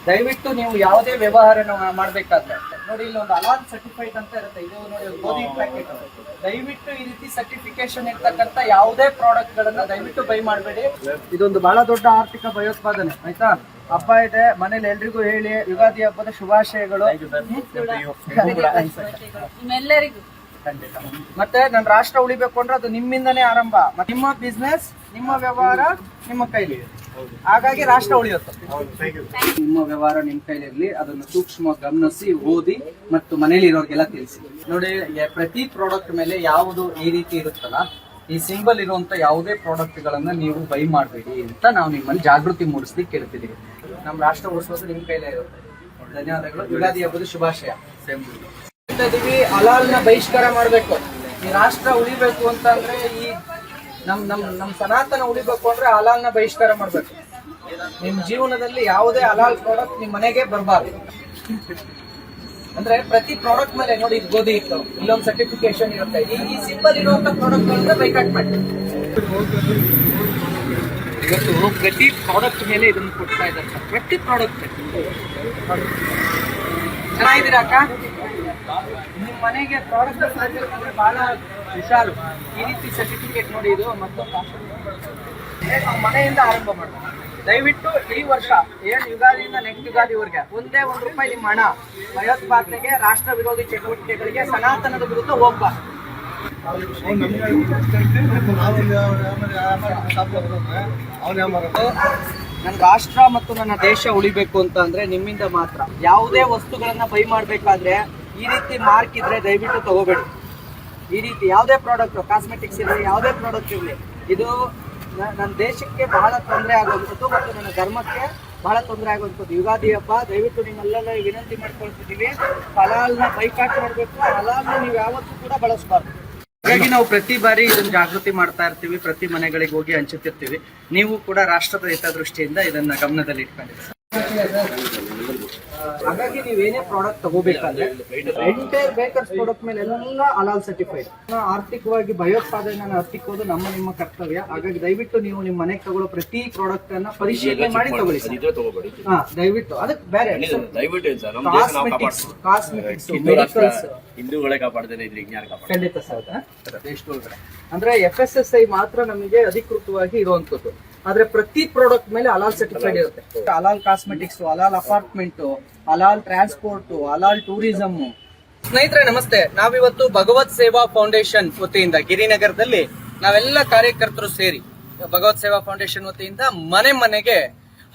ದಯವಿಟ್ಟು ನೀವು ಯಾವುದೇ ವ್ಯವಹಾರನ ಮಾಡ್ಬೇಕಾದ್ರೆ ನೋಡಿ, ಇಲ್ಲಿ ಒಂದು ಅಲಾಲ್ ಸರ್ಟಿಫೈಡ್ ಅಂತ ಇರುತ್ತೆ. ಇದು ನೋಡಿ ಗೋಧಿ ಪ್ಯಾಕೆಟ್. ದಯವಿಟ್ಟು ಈ ರೀತಿ ಸರ್ಟಿಫಿಕೇಶನ್ ಇರ್ತಕ್ಕಂಥ ಯಾವುದೇ ಪ್ರಾಡಕ್ಟ್ ಗಳನ್ನ ದಯವಿಟ್ಟು ಬೈ ಮಾಡಬೇಡಿ. ಇದೊಂದು ಬಹಳ ದೊಡ್ಡ ಆರ್ಥಿಕ ಭಯೋತ್ಪಾದನೆ. ಆಯ್ತಾ, ಹಬ್ಬ ಇದೆ, ಮನೇಲಿ ಎಲ್ರಿಗೂ ಹೇಳಿ ಯುಗಾದಿ ಹಬ್ಬದ ಶುಭಾಶಯಗಳು. ಮತ್ತೆ ನನ್ನ ರಾಷ್ಟ್ರ ಉಳಿಬೇಕು ಅಂದ್ರೆ ಅದು ನಿಮ್ಮಿಂದನೇ ಆರಂಭ. ನಿಮ್ಮ ಬಿಸ್ನೆಸ್, ನಿಮ್ಮ ವ್ಯವಹಾರ ನಿಮ್ಮ ಕೈಲಿ, ಹಾಗಾಗಿ ರಾಷ್ಟ್ರ ಉಳಿಯುತ್ತೆ. ನಿಮ್ಮ ವ್ಯವಹಾರ ನಿಮ್ ಕೈಲಿರ್ಲಿ, ಅದನ್ನು ಸೂಕ್ಷ್ಮವಾಗಿ ಗಮನಿಸಿ, ಓದಿ ಮತ್ತು ಮನೇಲಿ ಇರೋರಿಗೆಲ್ಲ ತಿಳಿಸಿ. ನೋಡಿ, ಪ್ರತಿ ಪ್ರಾಡಕ್ಟ್ ಮೇಲೆ ಯಾವುದು ಈ ರೀತಿ ಇರುತ್ತಲ್ಲ, ಈ ಸಿಂಬಲ್ ಇರುವಂತ ಯಾವುದೇ ಪ್ರಾಡಕ್ಟ್ ಗಳನ್ನ ನೀವು ಬೈ ಮಾಡಬೇಡಿ ಅಂತ ನಾವು ನಿಮ್ಮಲ್ಲಿ ಜಾಗೃತಿ ಮೂಡಿಸ್ಲಿಕ್ಕೆ ಕೇಳ್ತಿದೀವಿ. ನಮ್ಮ ರಾಷ್ಟ್ರ ಉಳಿಸೋದು ನಿಮ್ ಕೈಲೇ ಇರುತ್ತೆ. ಧನ್ಯವಾದಗಳು. ಯುಗಾದಿ ಹಬ್ಬದ ಶುಭಾಶಯ. ಹಲಾಲ್ನ ಬಹಿಷ್ಕಾರ ಮಾಡ್ಬೇಕು. ಈ ರಾಷ್ಟ್ರ ಉಳಿಬೇಕು ಅಂತ ಅಂದ್ರೆ, ಈ ನಮ್ ಸನಾತನ ಉಳಿಬೇಕು ಅಂದ್ರೆ ಹಲಾಲ್ನ ಬಹಿಷ್ಕಾರ ಮಾಡ್ಬೇಕು. ನಿಮ್ ಜೀವನದಲ್ಲಿ ಯಾವುದೇ ಹಲಾಲ್ ಪ್ರಾಡಕ್ಟ್ ನಿಮ್ ಮನೆಗೆ ಬರಬಾರ್ದು. ಅಂದ್ರೆ ಪ್ರತಿ ಪ್ರಾಡಕ್ಟ್ ಮೇಲೆ ನೋಡಿ, ಇದು ಗೋಧಿ ಇತ್ತು, ಇಲ್ಲೊಂದು ಸರ್ಟಿಫಿಕೇಶನ್ ಇರುತ್ತೆ. ಈ ಸಿಂಬಲ್ ಇರುವಂತ ಪ್ರಾಡಕ್ಟ್ ಗಳನ್ನ ಬೈಕಾಟ್ ಮಾಡಿ. ಇವತ್ತು ಪ್ರತಿ ಪ್ರಾಡಕ್ಟ್ ಮೇಲೆ ಇದನ್ನು ಕೊಡ್ತಾ ಇದ್ದಾರೆ ಸರ್. ಪ್ರತಿ ಪ್ರಾಡಕ್ಟ್ ಚೆನ್ನಾಗಿದ್ದೀರಾ ಅಕ್ಕ? ನಿಮ್ ಮನೆಗೆ ಪ್ರಾಡಕ್ಟ್ ಅಂದ್ರೆ ಬಹಳ ವಿಶಾಲ. ಈ ರೀತಿ ಸರ್ಟಿಫಿಕೇಟ್ ನೋಡಿ, ಇದು ಮತ್ತೊಂದು ಮನೆಯಿಂದ ಆರಂಭ ಮಾಡೋಣ. ದಯವಿಟ್ಟು ಈ ವರ್ಷ ಏನ್ ಯುಗಾದಿಯಿಂದ ನೆಕ್ಸ್ಟ್ ಯುಗಾದಿವರೆಗೆ ಒಂದೇ ₹1 ನಿಮ್ಮ ಹಣ ಭಯೋತ್ಪಾದನೆಗೆ, ರಾಷ್ಟ್ರ ವಿರೋಧಿ ಚಟುವಟಿಕೆಗಳಿಗೆ, ಸನಾತನದ ವಿರುದ್ಧ ಹೋಗ್ಬಾರ್ದು. ನನ್ನ ರಾಷ್ಟ್ರ ಮತ್ತು ನನ್ನ ದೇಶ ಉಳಿಬೇಕು ಅಂತ ಅಂದ್ರೆ ನಿಮ್ಮಿಂದ ಮಾತ್ರ. ಯಾವುದೇ ವಸ್ತುಗಳನ್ನ ಬೈ ಮಾಡ್ಬೇಕಾದ್ರೆ ಈ ರೀತಿ ಮಾರ್ಕ್ ಇದ್ರೆ ದಯವಿಟ್ಟು ತಗೋಬೇಡಿ. ಈ ರೀತಿ ಯಾವುದೇ ಪ್ರಾಡಕ್ಟ್, ಕಾಸ್ಮೆಟಿಕ್ಸ್ ಇರಲಿ, ಯಾವುದೇ ಪ್ರಾಡಕ್ಟ್ ಇರಲಿ, ಇದು ನನ್ನ ದೇಶಕ್ಕೆ ಬಹಳ ತೊಂದರೆ ಆಗುವಂಥದ್ದು ಮತ್ತು ನನ್ನ ಧರ್ಮಕ್ಕೆ ಬಹಳ ತೊಂದರೆ ಆಗುವಂಥದ್ದು. ಯುಗಾದಿ ಹಬ್ಬ, ದಯವಿಟ್ಟು ನಿಮ್ಮೆಲ್ಲ ವಿನಂತಿ ಮಾಡ್ಕೊಳ್ತಿದ್ದೀವಿ, ಹಲಾಲ್ನ ಬೈಕಾಟ್ ಮಾಡಬೇಕು. ಹಲಾಲ್ನ ನೀವು ಯಾವತ್ತೂ ಕೂಡ ಬಳಸಬಾರ್ದು. ಹಾಗಾಗಿ ನಾವು ಪ್ರತಿ ಬಾರಿ ಇದನ್ನ ಜಾಗೃತಿ ಮಾಡ್ತಾ ಇರ್ತೀವಿ, ಪ್ರತಿ ಮನೆಗಳಿಗೆ ಹೋಗಿ ಹಂಚುತ್ತಿರ್ತೀವಿ. ನೀವು ಕೂಡ ರಾಷ್ಟ್ರದ ಹಿತದೃಷ್ಟಿಯಿಂದ ಇದನ್ನ ಗಮನದಲ್ಲಿ ಇಟ್ಕೊಂಡಿದ್ದೀವಿ. ಹಾಗಾಗಿ ನೀವೇನೇ ಪ್ರಾಡಕ್ಟ್ ತಗೋಬೇಕಾದ್ರೆ ಎಂಟೈರ್ ಬೇಕರ್ಸ್ ಪ್ರಾಡಕ್ಟ್ ಮೇಲೆ ಎಲ್ಲ ಹಲಾಲ್ ಸರ್ಟಿಫೈಡ್. ಆರ್ಥಿಕವಾಗಿ ಭಯೋತ್ಪಾದನೆ ಹತ್ತಿಕ್ಕೋದು ನಿಮ್ಮ ಕರ್ತವ್ಯ. ಹಾಗಾಗಿ ದಯವಿಟ್ಟು ನೀವು ನಿಮ್ಮ ಮನೆಗೆ ತಗೊಳ್ಳೋ ಪ್ರತಿ ಪ್ರಾಡಕ್ಟ್ ಅನ್ನ ಪರಿಶೀಲನೆ ಮಾಡಿ ತಗೊಳ್ಳಿ. ದಯವಿಟ್ಟು ಅದಕ್ಕೆ ಬೇರೆ ಕಾಸ್ಮೆಟಿಕ್ಸ್ ಹಿಂದೂಗಳೇ ಕಾಪಾಡ್ತೇನೆ, ಖಂಡಿತ ಸರ್. ದೇಶದೊಳಗಡೆ ಅಂದ್ರೆ FSSAI ಮಾತ್ರ ನಮಗೆ ಅಧಿಕೃತವಾಗಿ ಇರುವಂತದ್ದು. ಆದ್ರೆ ಪ್ರತಿ ಪ್ರಾಡಕ್ಟ್ ಮೇಲೆ ಹಲಾಲ್ ಸರ್ಟಿಫೈಡ್ ಇರುತ್ತೆ. ಹಲಾಲ್ ಕಾಸ್ಮೆಟಿಕ್ಸ್, ಹಲಾಲ್ ಅಪಾರ್ಟ್ಮೆಂಟ್, ಹಲಾಲ್ ಟ್ರಾನ್ಸ್ಪೋರ್ಟ್, ಹಲಾಲ್ ಟೂರಿಸಂ. ಸ್ನೇಹಿತರೆ ನಮಸ್ತೆ. ನಾವಿವತ್ತು ಭಗವತ್ ಸೇವಾ ಫೌಂಡೇಶನ್ ವತಿಯಿಂದ ಗಿರಿನಗರದಲ್ಲಿ ನಾವೆಲ್ಲ ಕಾರ್ಯಕರ್ತರು ಸೇರಿ ಭಗವತ್ ಸೇವಾ ಫೌಂಡೇಶನ್ ವತಿಯಿಂದ ಮನೆ ಮನೆಗೆ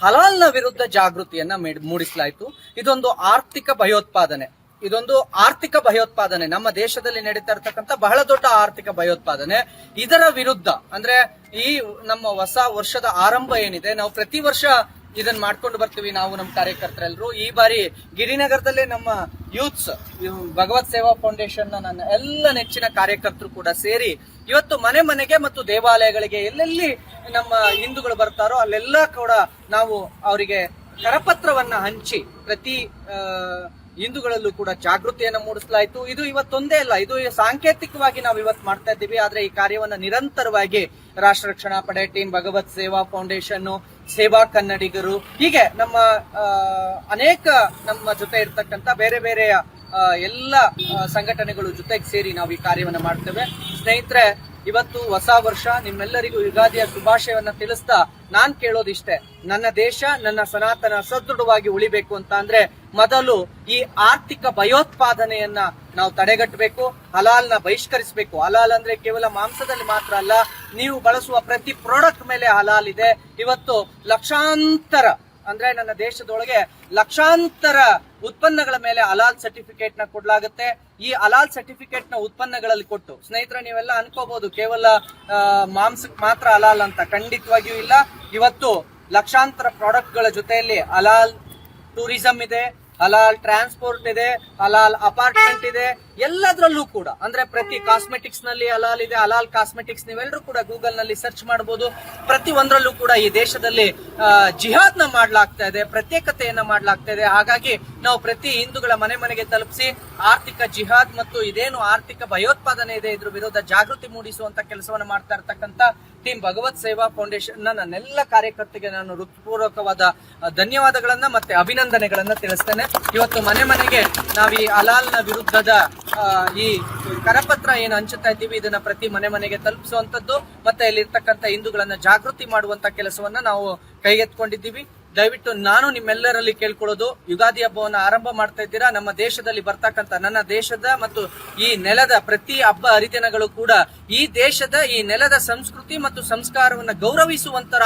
ಹಲಾಲ್ನ ವಿರುದ್ಧ ಜಾಗೃತಿಯನ್ನ ಮೂಡಿಸಲಾಯಿತು. ಇದೊಂದು ಆರ್ಥಿಕ ಭಯೋತ್ಪಾದನೆ. ನಮ್ಮ ದೇಶದಲ್ಲಿ ನಡೀತಾ ಇರತಕ್ಕಂತ ಬಹಳ ದೊಡ್ಡ ಆರ್ಥಿಕ ಭಯೋತ್ಪಾದನೆ. ಇದರ ವಿರುದ್ಧ ಅಂದ್ರೆ ಈ ನಮ್ಮ ಹೊಸ ವರ್ಷದ ಆರಂಭ ಏನಿದೆ, ನಾವು ಪ್ರತಿ ವರ್ಷ ಇದನ್ನ ಮಾಡ್ಕೊಂಡು ಬರ್ತೀವಿ. ನಾವು ನಮ್ಮ ಕಾರ್ಯಕರ್ತರೆಲ್ಲರೂ ಈ ಬಾರಿ ಗಿರಿನಗರದಲ್ಲೇ ನಮ್ಮ ಯೂತ್ಸ್ ಭಗವತ್ ಸೇವಾ ಫೌಂಡೇಶನ್ ನನ್ನ ಎಲ್ಲ ನೆಚ್ಚಿನ ಕಾರ್ಯಕರ್ತರು ಕೂಡ ಸೇರಿ ಇವತ್ತು ಮನೆ ಮನೆಗೆ ಮತ್ತು ದೇವಾಲಯಗಳಿಗೆ ಎಲ್ಲೆಲ್ಲಿ ನಮ್ಮ ಹಿಂದೂಗಳು ಬರ್ತಾರೋ ಅಲ್ಲೆಲ್ಲ ಕೂಡ ನಾವು ಅವರಿಗೆ ಕರಪತ್ರವನ್ನ ಹಂಚಿ ಪ್ರತಿ ಹಿಂದೂಗಳಲ್ಲೂ ಕೂಡ ಜಾಗೃತಿಯನ್ನು ಮೂಡಿಸಲಾಯಿತು. ಇದು ಇವತ್ತೊಂದೇ ಅಲ್ಲ, ಇದು ಸಾಂಕೇತಿಕವಾಗಿ ನಾವು ಇವತ್ತು ಮಾಡ್ತಾ ಇದ್ದೀವಿ. ಆದ್ರೆ ಈ ಕಾರ್ಯವನ್ನ ನಿರಂತರವಾಗಿ ರಾಷ್ಟ್ರ ರಕ್ಷಣಾ ಪಡೆ ಟೀಮ್, ಭಗವತ್ ಸೇವಾ ಫೌಂಡೇಶನ್, ಸೇವಾ ಕನ್ನಡಿಗರು, ಹೀಗೆ ನಮ್ಮ ಅನೇಕ ನಮ್ಮ ಜೊತೆ ಇರ್ತಕ್ಕಂಥ ಬೇರೆ ಬೇರೆಯ ಎಲ್ಲ ಸಂಘಟನೆಗಳು ಜೊತೆಗೆ ಸೇರಿ ನಾವು ಈ ಕಾರ್ಯವನ್ನ ಮಾಡ್ತೇವೆ. ಸ್ನೇಹಿತರೆ, ಇವತ್ತು ಹೊಸ ವರ್ಷ, ನಿಮ್ಮೆಲ್ಲರಿಗೂ ಯುಗಾದಿಯ ಶುಭಾಶಯವನ್ನ ತಿಳಿಸ್ತಾ ನಾನ್ ಕೇಳೋದಿಷ್ಟೇ, ನನ್ನ ದೇಶ, ನನ್ನ ಸನಾತನ ಸದೃಢವಾಗಿ ಉಳಿಬೇಕು ಅಂತ ಅಂದ್ರೆ ಮೊದಲು ಈ ಆರ್ಥಿಕ ಭಯೋತ್ಪಾದನೆಯನ್ನ ನಾವು ತಡೆಗಟ್ಟಬೇಕು, ಹಲಾಲ್ನ ಬಹಿಷ್ಕರಿಸಬೇಕು. ಹಲಾಲ್ ಅಂದ್ರೆ ಕೇವಲ ಮಾಂಸದಲ್ಲಿ ಮಾತ್ರ ಅಲ್ಲ, ನೀವು ಬಳಸುವ ಪ್ರತಿ ಪ್ರಾಡಕ್ಟ್ ಮೇಲೆ ಹಲಾಲ್ ಇದೆ. ಇವತ್ತು ಲಕ್ಷಾಂತರ ಅಂದ್ರೆ ನನ್ನ ದೇಶದೊಳಗೆ ಲಕ್ಷಾಂತರ ಉತ್ಪನ್ನಗಳ ಮೇಲೆ ಹಲಾಲ್ ಸರ್ಟಿಫಿಕೇಟ್ ನ ಕೊಡ್ಲಾಗುತ್ತೆ. ಈ ಹಲಾಲ್ ಸರ್ಟಿಫಿಕೇಟ್ ನ ಉತ್ಪನ್ನಗಳಲ್ಲಿ ಕೊಟ್ಟು, ಸ್ನೇಹಿತರೆ ನೀವೆಲ್ಲ ಅನ್ಕೋಬಹುದು ಕೇವಲ ಮಾಂಸಕ್ಕೆ ಮಾತ್ರ ಹಲಾಲ್ ಅಂತ. ಖಂಡಿತವಾಗಿಯೂ ಇಲ್ಲ. ಇವತ್ತು ಲಕ್ಷಾಂತರ ಪ್ರಾಡಕ್ಟ್ ಗಳ ಜೊತೆಯಲ್ಲಿ ಹಲಾಲ್ ಟೂರಿಸಂ ಇದೆ, ಹಲಾಲ್ ಟ್ರಾನ್ಸ್ಪೋರ್ಟ್ ಇದೆ, ಹಲಾಲ್ ಅಪಾರ್ಟ್ಮೆಂಟ್ ಇದೆ, ಎಲ್ಲದರಲ್ಲೂ ಕೂಡ ಅಂದ್ರೆ ಪ್ರತಿ ಕಾಸ್ಮೆಟಿಕ್ಸ್ ನಲ್ಲಿ ಹಲಾಲ್ ಇದೆ, ಹಲಾಲ್ ಕಾಸ್ಮೆಟಿಕ್ಸ್ ನೀವೆಲ್ಲರೂ ಕೂಡ ಗೂಗಲ್ ನಲ್ಲಿ ಸರ್ಚ್ ಮಾಡಬಹುದು. ಪ್ರತಿ ಒಂದರಲ್ಲೂ ಕೂಡ ಈ ದೇಶದಲ್ಲಿ ಜಿಹಾದ್ ನ ಮಾಡ್ಲಾಗ್ತಾ ಇದೆ, ಪ್ರತ್ಯೇಕತೆಯನ್ನ ಮಾಡ್ಲಾಗ್ತಾ ಇದೆ. ಹಾಗಾಗಿ ನಾವು ಪ್ರತಿ ಹಿಂದೂಗಳ ಮನೆ ಮನೆಗೆ ತಲುಪಿಸಿ ಆರ್ಥಿಕ ಜಿಹಾದ್ ಮತ್ತು ಇದೇನು ಆರ್ಥಿಕ ಭಯೋತ್ಪಾದನೆ ಇದೆ ಇದ್ರ ವಿರುದ್ಧ ಜಾಗೃತಿ ಮೂಡಿಸುವಂತ ಕೆಲಸವನ್ನ ಮಾಡ್ತಾ ಇರ್ತಕ್ಕಂಥ ಟೀಮ್ ಭಗವತ್ ಸೇವಾ ಫೌಂಡೇಶನ್ ನನ್ನೆಲ್ಲ ಕಾರ್ಯಕರ್ತರಿಗೆ ನಾನು ಹೃತ್ಪೂರ್ವಕವಾದ ಧನ್ಯವಾದಗಳನ್ನ ಮತ್ತೆ ಅಭಿನಂದನೆಗಳನ್ನ ತಿಳಿಸ್ತೇನೆ. ಇವತ್ತು ಮನೆ ಮನೆಗೆ ನಾವು ಈ ಹಲಾಲ್ನ ವಿರುದ್ಧದ ಈ ಕರಪತ್ರ ಏನು ಹಂಚುತ್ತಾ ಇದ್ದೀವಿ, ಇದನ್ನ ಪ್ರತಿ ಮನೆ ಮನೆಗೆ ತಲುಪಿಸುವಂತದ್ದು ಮತ್ತೆ ಇಲ್ಲಿರ್ತಕ್ಕಂಥ ಹಿಂದೂಗಳನ್ನ ಜಾಗೃತಿ ಮಾಡುವಂತ ಕೆಲಸವನ್ನ ನಾವು ಕೈಗೆತ್ಕೊಂಡಿದ್ದೀವಿ. ದಯವಿಟ್ಟು ನಾನು ನಿಮ್ಮೆಲ್ಲರಲ್ಲಿ ಕೇಳ್ಕೊಳ್ಳೋದು, ಯುಗಾದಿ ಹಬ್ಬವನ್ನ ಆರಂಭ ಮಾಡ್ತಾ ಇದ್ದೀರಾ. ನಮ್ಮ ದೇಶದಲ್ಲಿ ಬರ್ತಕ್ಕಂಥ ನನ್ನ ದೇಶದ ಮತ್ತು ಈ ನೆಲದ ಪ್ರತಿ ಹಬ್ಬ ಹರಿದಿನಗಳು ಕೂಡ ಈ ದೇಶದ ಈ ನೆಲದ ಸಂಸ್ಕೃತಿ ಮತ್ತು ಸಂಸ್ಕಾರವನ್ನ ಗೌರವಿಸುವಂತರ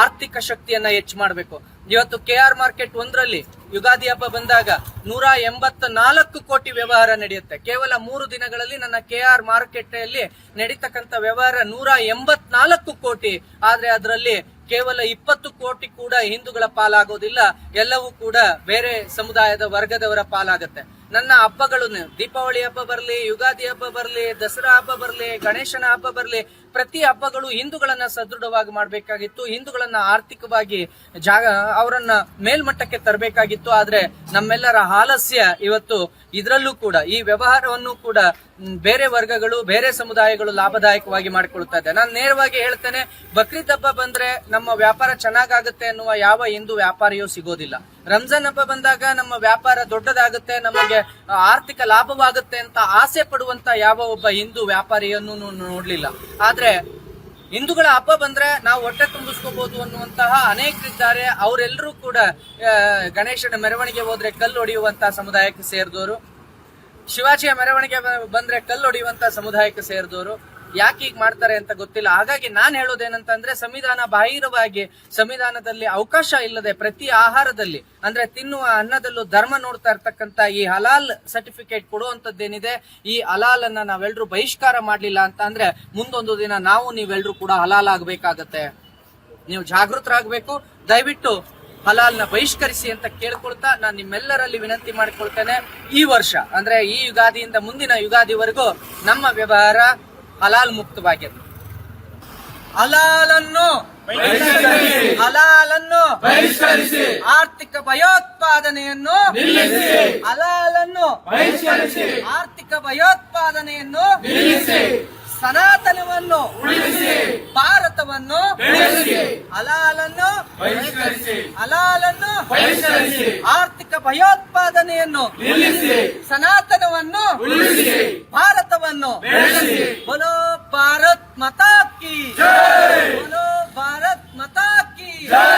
ಆರ್ಥಿಕ ಶಕ್ತಿಯನ್ನ ಹೆಚ್ಚು ಮಾಡಬೇಕು. ಇವತ್ತು KR ಮಾರ್ಕೆಟ್ 1ರಲ್ಲಿ ಯುಗಾದಿ ಹಬ್ಬ ಬಂದಾಗ 184 ಕೋಟಿ ವ್ಯವಹಾರ ನಡೆಯುತ್ತೆ. ಕೇವಲ 3 ದಿನಗಳಲ್ಲಿ ನನ್ನ KR ಮಾರ್ಕೆಟ್ ಅಲ್ಲಿ ನಡೀತಕ್ಕಂಥ ವ್ಯವಹಾರ 184 ಕೋಟಿ. ಆದ್ರೆ ಅದರಲ್ಲಿ ಕೇವಲ 20 ಕೋಟಿ ಕೂಡ ಹಿಂದೂಗಳ ಪಾಲಾಗೋದಿಲ್ಲ, ಎಲ್ಲವೂ ಕೂಡ ಬೇರೆ ಸಮುದಾಯದ ವರ್ಗದವರ ಪಾಲಾಗತ್ತೆ. ನನ್ನ ಹಬ್ಬಗಳು, ದೀಪಾವಳಿ ಹಬ್ಬ ಬರಲಿ, ಯುಗಾದಿ ಹಬ್ಬ ಬರಲಿ, ದಸರಾ ಹಬ್ಬ ಬರಲಿ, ಗಣೇಶನ ಹಬ್ಬ ಬರಲಿ, ಪ್ರತಿ ಹಬ್ಬಗಳು ಹಿಂದೂಗಳನ್ನ ಸದೃಢವಾಗಿ ಮಾಡಬೇಕಾಗಿತ್ತು, ಹಿಂದೂಗಳನ್ನ ಆರ್ಥಿಕವಾಗಿ ಅವರನ್ನ ಮೇಲ್ಮಟ್ಟಕ್ಕೆ ತರಬೇಕಾಗಿತ್ತು. ಆದ್ರೆ ನಮ್ಮೆಲ್ಲರ ಆಲಸ್ಯ ಇವತ್ತು ಇದರಲ್ಲೂ ಕೂಡ ಈ ವ್ಯವಹಾರವನ್ನು ಕೂಡ ಬೇರೆ ವರ್ಗಗಳು, ಬೇರೆ ಸಮುದಾಯಗಳು ಲಾಭದಾಯಕವಾಗಿ ಮಾಡಿಕೊಳ್ತಾ ಇದೆ. ನಾನು ನೇರವಾಗಿ ಹೇಳ್ತೇನೆ, ಬಕ್ರೀದ್ ಹಬ್ಬ ಬಂದ್ರೆ ನಮ್ಮ ವ್ಯಾಪಾರ ಚೆನ್ನಾಗಾಗುತ್ತೆ ಅನ್ನುವ ಯಾವ ಹಿಂದೂ ವ್ಯಾಪಾರಿಯೂ ಸಿಗೋದಿಲ್ಲ. ರಂಜಾನ್ ಹಬ್ಬ ಬಂದಾಗ ನಮ್ಮ ವ್ಯಾಪಾರ ದೊಡ್ಡದಾಗುತ್ತೆ, ನಮಗೆ ಆರ್ಥಿಕ ಲಾಭವಾಗುತ್ತೆ ಅಂತ ಆಸೆ ಪಡುವಂತ ಯಾವ ಒಬ್ಬ ಹಿಂದೂ ವ್ಯಾಪಾರಿಯನ್ನು ನೋಡ್ಲಿಲ್ಲ. ಆದ್ರೆ ಹಿಂದೂಗಳ ಹಬ್ಬ ಬಂದ್ರೆ ನಾವು ಹೊಟ್ಟೆ ತುಂಬಿಸ್ಕೋಬಹುದು ಅನ್ನುವಂತಹ ಅನೇಕರಿದ್ದಾರೆ. ಅವರೆಲ್ಲರೂ ಕೂಡ ಗಣೇಶನ ಮೆರವಣಿಗೆ ಹೋದ್ರೆ ಕಲ್ಲು ಹೊಡೆಯುವಂತ ಸಮುದಾಯಕ್ಕೆ ಸೇರಿದವರು, ಶಿವಾಜಿಯ ಮೆರವಣಿಗೆ ಬಂದ್ರೆ ಕಲ್ಲು ಹೊಡೆಯುವಂತ ಸಮುದಾಯಕ್ಕೆ ಸೇರಿದವರು. ಯಾಕೆ ಈಗ ಮಾಡ್ತಾರೆ ಅಂತ ಗೊತ್ತಿಲ್ಲ. ಹಾಗಾಗಿ ನಾನು ಹೇಳೋದೇನಂತಂದ್ರೆ, ಸಂವಿಧಾನ ಬಾಹಿರವಾಗಿ, ಸಂವಿಧಾನದಲ್ಲಿ ಅವಕಾಶ ಇಲ್ಲದೆ ಪ್ರತಿ ಆಹಾರದಲ್ಲಿ ಅಂದ್ರೆ ತಿನ್ನುವ ಅನ್ನದಲ್ಲೂ ಧರ್ಮ ನೋಡ್ತಾ ಇರ್ತಕ್ಕಂಥ ಈ ಹಲಾಲ್ ಸರ್ಟಿಫಿಕೇಟ್ ಕೊಡುವಂತದ್ದೇನಿದೆ, ಈ ಹಲಾಲ್ ಅನ್ನ ನಾವೆಲ್ಲರೂ ಬಹಿಷ್ಕಾರ ಮಾಡ್ಲಿಲ್ಲ ಅಂತ ಅಂದ್ರೆ ಮುಂದೊಂದು ದಿನ ನೀವೆಲ್ಲರೂ ಕೂಡ ಹಲಾಲ್ ಆಗ್ಬೇಕಾಗತ್ತೆ. ನೀವು ಜಾಗೃತರಾಗಬೇಕು. ದಯವಿಟ್ಟು ಹಲಾಲ್ನ ಬಹಿಷ್ಕರಿಸಿ ಅಂತ ಕೇಳ್ಕೊಳ್ತಾ ನಾನು ನಿಮ್ಮೆಲ್ಲರಲ್ಲಿ ವಿನಂತಿ ಮಾಡಿಕೊಳ್ತೇನೆ. ಈ ವರ್ಷ ಅಂದ್ರೆ ಈ ಯುಗಾದಿಯಿಂದ ಮುಂದಿನ ಯುಗಾದಿವರೆಗೂ ನಮ್ಮ ವ್ಯವಹಾರ ಹಲಾಲ್ ಮುಕ್ತವಾಗಿತ್ತು. ಹಲಾಲನ್ನು ಬಹಿಷ್ಕರಿಸಿ, ಆರ್ಥಿಕ ಭಯೋತ್ಪಾದನೆಯನ್ನು ನಿಲ್ಲಿಸಿ, ಹಲಾಲನ್ನು ಬಹಿಷ್ಕರಿಸಿ, ಆರ್ಥಿಕ ಭಯೋತ್ಪಾದನೆಯನ್ನು ನಿಲ್ಲಿಸಿ, ಸನಾತನವನ್ನು ಉಳಿಸಿ, ಭಾರತವನ್ನು ಬೆಳೆಸಿ, ಹಲಾಲನ್ನು ಬಹಿಷ್ಕರಿಸಿ, ಹಲಾಲನ್ನು ಬಹಿಷ್ಕರಿಸಿ, ಆರ್ಥಿಕ ಭಯೋತ್ಪಾದನೆಯನ್ನು ನಿಲ್ಲಿಸಿ, ಸನಾತನವನ್ನು ಉಳಿಸಿ, ಭಾರತವನ್ನು ಬೆಳೆಸಿ. ಬೋಲೋ ಭಾರತ್ ಮಾತಾ ಕಿ ಜೈ, ಬೋಲೋ ಭಾರತ್ ಮಾತಾ ಕಿ ಜೈ.